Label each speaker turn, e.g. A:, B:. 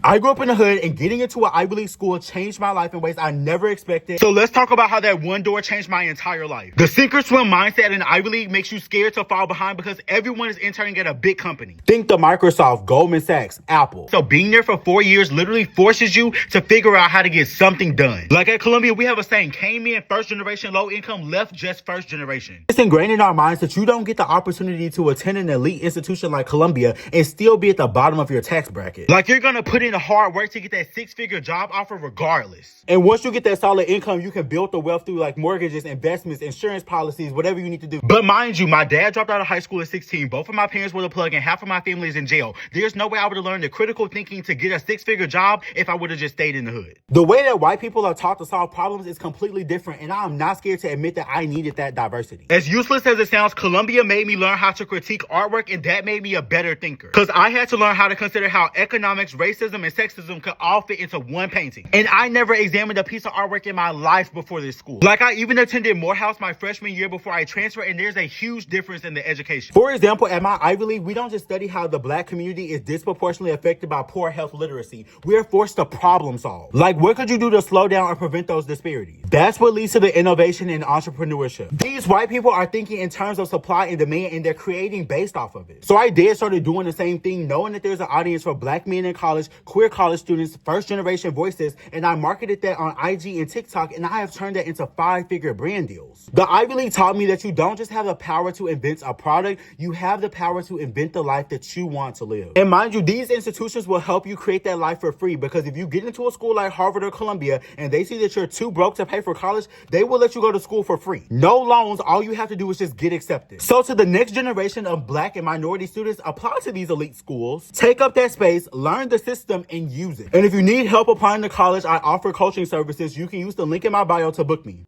A: I grew up in the hood, and getting into an Ivy League school changed my life in ways I never expected. So let's talk about how that one door changed my entire life. The sink or swim mindset in Ivy League makes you scared to fall behind because everyone is interning at a big company. Think the Microsoft, Goldman Sachs, Apple. So being there for 4 years literally forces you to figure out how to get something done. Like at Columbia, we have a saying, came in first generation, low income, left just first generation. It's ingrained in our minds that you don't get the opportunity to attend an elite institution like Columbia and still be at the bottom of your tax bracket. Like you're gonna put in the hard work to get that six-figure job offer regardless. And once you get that solid income, you can build the wealth through like mortgages, investments, insurance policies, whatever you need to do. But mind you, my dad dropped out of high school at 16. Both of my parents were the plug and half of my family is in jail. There's no way I would have learned the critical thinking to get a six-figure job if I would have just stayed in the hood. The way that white people are taught to solve problems is completely different, and I'm not scared to admit that I needed that diversity. As useless as it sounds, Columbia made me learn how to critique artwork, and that made me a better thinker. Because I had to learn how to consider how economics, racism, and sexism could all fit into one painting. And I never examined a piece of artwork in my life before this school. Like I even attended Morehouse my freshman year before I transferred, and there's a huge difference in the education. For example, at my Ivy League, we don't just study how the black community is disproportionately affected by poor health literacy. We are forced to problem solve. Like, what could you do to slow down or prevent those disparities? That's what leads to the innovation and entrepreneurship. These white people are thinking in terms of supply and demand, and they're creating based off of it. So I started doing the same thing, knowing that there's an audience for black men in college, queer college students, first generation voices, and I marketed that on IG and TikTok, and I have turned that into 5-figure brand deals. The Ivy League taught me that you don't just have the power to invent a product, you have the power to invent the life that you want to live. And mind you, these institutions will help you create that life for free, because if you get into a school like Harvard or Columbia and they see that you're too broke to pay for college, they will let you go to school for free. No loans, all you have to do is just get accepted. So to the next generation of black and minority students, apply to these elite schools, take up that space, learn the system, and use it. And if you need help applying to college, I offer coaching services. You can use the link in my bio to book me.